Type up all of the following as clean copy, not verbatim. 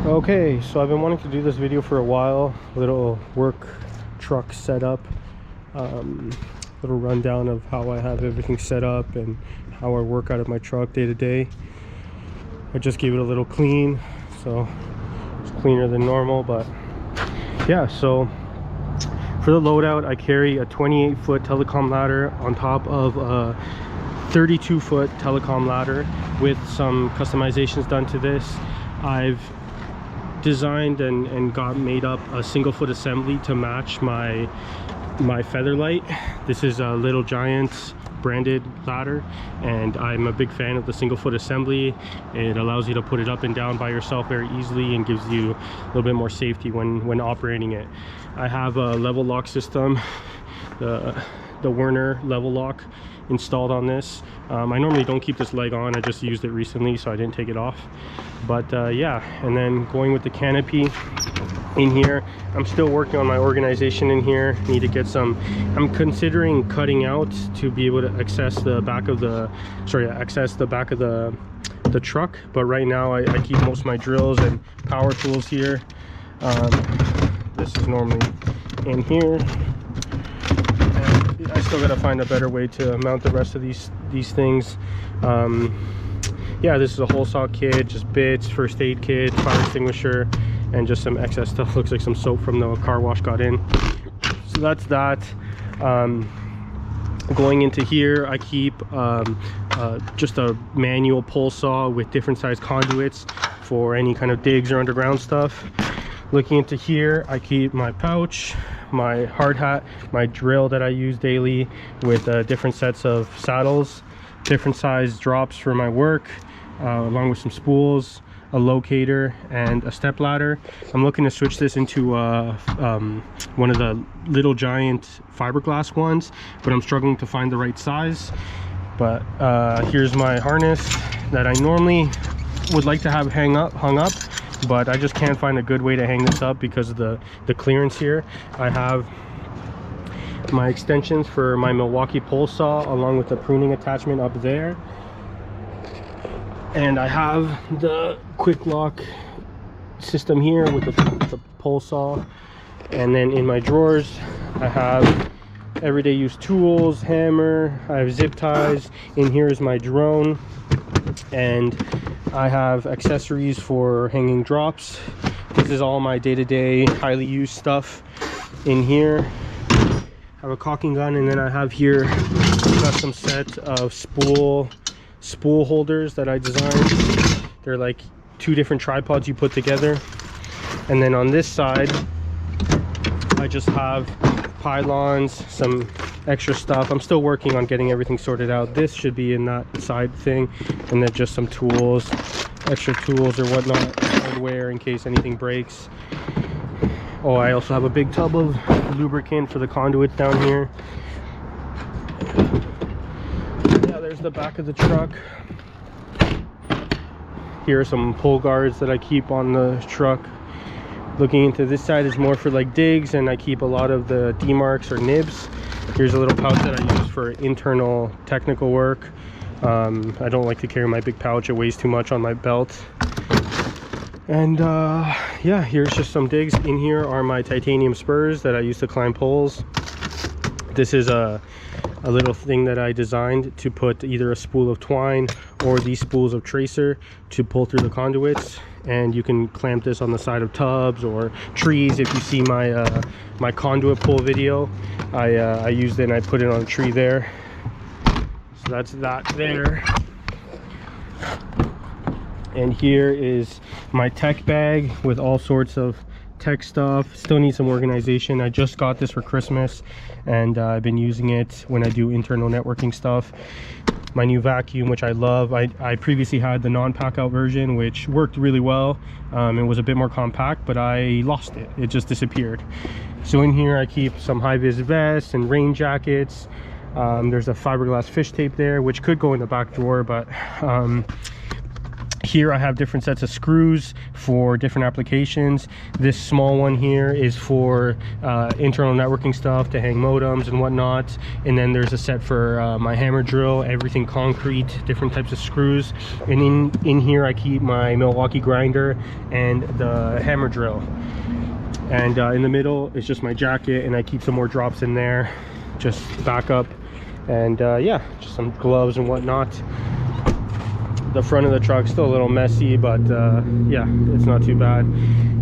Okay, so I've been wanting to do this video for a while. Little work truck setup, little rundown of how I have everything set up and how I work out of my truck day to day. I just gave it a little clean, so it's cleaner than normal. But yeah, so for the loadout, I carry a 28-foot Telecom ladder on top of a 32-foot Telecom ladder with some customizations done to this. I've designed and got made up a single foot assembly to match my Featherlight. This is a Little Giants branded ladder, and I'm a big fan of the single foot assembly. It allows you to put it up and down by yourself very easily and gives you a little bit more safety when operating it. I have a level lock system, the Werner level lock installed on this. I normally don't keep this leg on, I just used it recently so I didn't take it off. But yeah, and then going with the canopy in here, I'm still working on my organization in here. Need to get some, I'm considering cutting out to be able to access the back of the the truck, but right now I keep most of my drills and power tools here. This is normally in here. I still gotta find a better way to mount the rest of these things. Yeah, this is a whole saw kit, just bits, first aid kit, fire extinguisher, and just some excess stuff. Looks like some soap from the car wash got in. So that's that. Going into here, I keep just a manual pole saw with different size conduits for any kind of digs or underground stuff. Looking into here, I keep my pouch, my hard hat, my drill that I use daily with different sets of saddles, different size drops for my work, along with some spools, a locator, and a step ladder. I'm looking to switch this into one of the Little Giant fiberglass ones, but I'm struggling to find the right size. But here's my harness that I normally would like to have hung up, but I just can't find a good way to hang this up because of the clearance here. I have my extensions for my Milwaukee pole saw along with the pruning attachment up there, and I have the quick lock system here with the pole saw. And then in my drawers I have everyday use tools, hammer, I have zip ties. In here is my drone, and I have accessories for hanging drops. This is all my day-to-day highly used stuff in here. I have a caulking gun, and then I have here got some set of spool holders that I designed. They're like two different tripods you put together. And then on this side I just have pylons, some extra stuff. I'm still working on getting everything sorted out. This should be in that side thing, and then just some tools, extra tools or whatnot, hardware in case anything breaks. Oh, I also have a big tub of lubricant for the conduits down here. Yeah, there's the back of the truck. Here are some pull guards that I keep on the truck. Looking into this side is more for like digs, and I keep a lot of the D-marks or nibs. Here's a little pouch that I use for internal technical work. I don't like to carry my big pouch, it weighs too much on my belt. And yeah, here's just some digs. In here are my titanium spurs that I use to climb poles. This is a little thing that I designed to put either a spool of twine or these spools of tracer to pull through the conduits. And you can clamp this on the side of tubs or trees. If you see my my conduit pull video, I used it and I put it on a tree there. So that's that there. And here is my tech bag with all sorts of tech stuff. Still need some organization. I just got this for Christmas, and I've been using it when I do internal networking stuff. My new vacuum, which I love. I previously had the non-pack out version, which worked really well. It was a bit more compact, but I lost it. It just disappeared. So in here I keep some high-vis vests and rain jackets. There's a fiberglass fish tape there, which could go in the back drawer, but Here I have different sets of screws for different applications. This small one here is for internal networking stuff, to hang modems and whatnot. And then there's a set for my hammer drill, everything concrete, different types of screws. And in here I keep my Milwaukee grinder and the hammer drill. And in the middle is just my jacket, and I keep some more drops in there, just backup. And yeah, just some gloves and whatnot. The front of the truck's still a little messy, but yeah, it's not too bad.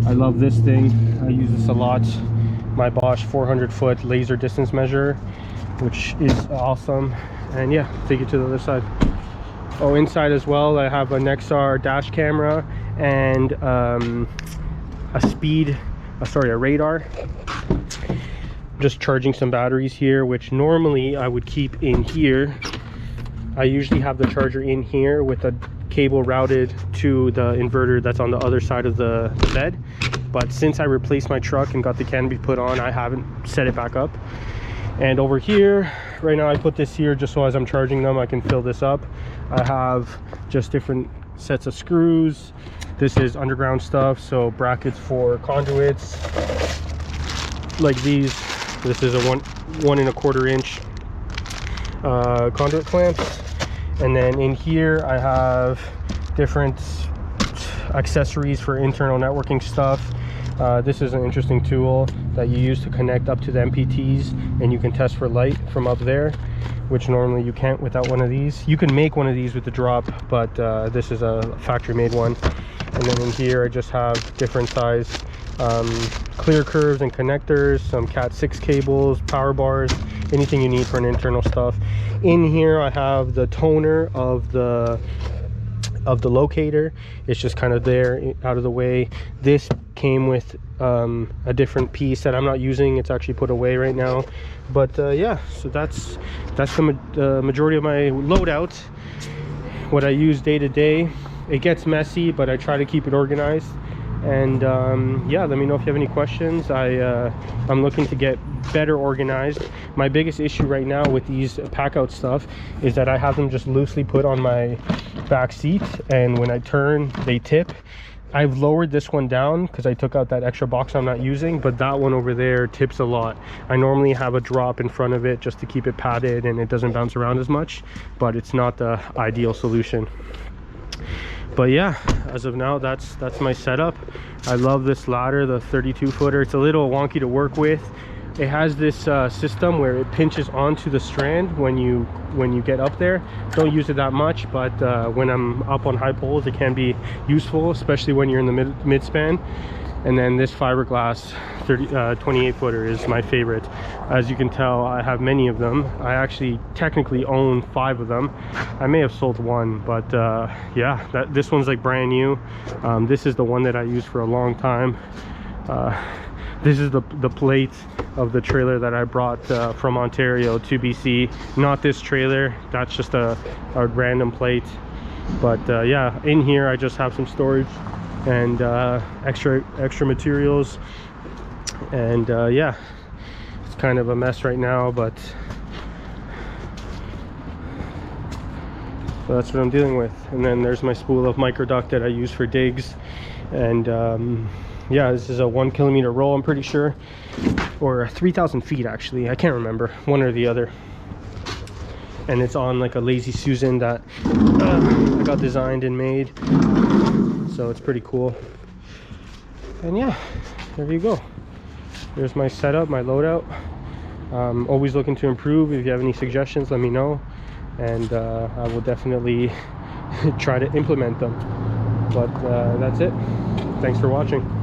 I love this thing. I use this a lot. My Bosch 400-foot laser distance measure, which is awesome. And yeah, take it to the other side. Oh, inside as well, I have a Nexar dash camera and a radar. Just charging some batteries here, which normally I would keep in here. I usually have the charger in here with a cable routed to the inverter that's on the other side of the bed. But since I replaced my truck and got the canopy put on, I haven't set it back up. And over here, right now I put this here just so as I'm charging them, I can fill this up. I have just different sets of screws. This is underground stuff, so brackets for conduits like these. This is a 1 1/4 inch conduit clamps. And then in here I have different accessories for internal networking stuff. This is an interesting tool that you use to connect up to the MPTs, and you can test for light from up there, which normally you can't without one of these. You can make one of these with the drop, but this is a factory made one. And then in here I just have different size clear curves and connectors, some Cat 6 cables, power bars, anything you need for an internal stuff. In here I have the toner of the locator. It's just kind of there out of the way. This came with a different piece that I'm not using. It's actually put away right now. But yeah, so that's the majority of my loadout, what I use day to day. It gets messy, but I try to keep it organized. And yeah, let me know if you have any questions. I'm looking to get better organized. My biggest issue right now with these pack out stuff is that I have them just loosely put on my back seat, and when I turn they tip. I've lowered this one down because I took out that extra box I'm not using, but that one over there tips a lot. I normally have a drop in front of it just to keep it padded and it doesn't bounce around as much, but it's not the ideal solution. But yeah, as of now, that's my setup. I love this ladder, the 32-footer. It's a little wonky to work with. It has this system where it pinches onto the strand when you get up there. Don't use it that much, but when I'm up on high poles, it can be useful, especially when you're in the mid span. And then this fiberglass 28-footer is my favorite. As you can tell, I have many of them. I actually technically own 5 of them. I may have sold one, but yeah, this one's like brand new. This is the one that I used for a long time. This is the plate of the trailer that I brought from Ontario to BC. Not this trailer, that's just a random plate. But yeah, in here I just have some storage and extra materials. And yeah, it's kind of a mess right now, but so that's what I'm dealing with. And then there's my spool of microduct that I use for digs. And yeah, this is a 1 kilometer roll, I'm pretty sure, or 3,000 feet actually, I can't remember, one or the other. And it's on like a Lazy Susan that I got designed and made, so it's pretty cool. And yeah, there you go. There's my setup, my loadout. Always looking to improve. If you have any suggestions, let me know, and I will definitely try to implement them. But that's it. Thanks for watching.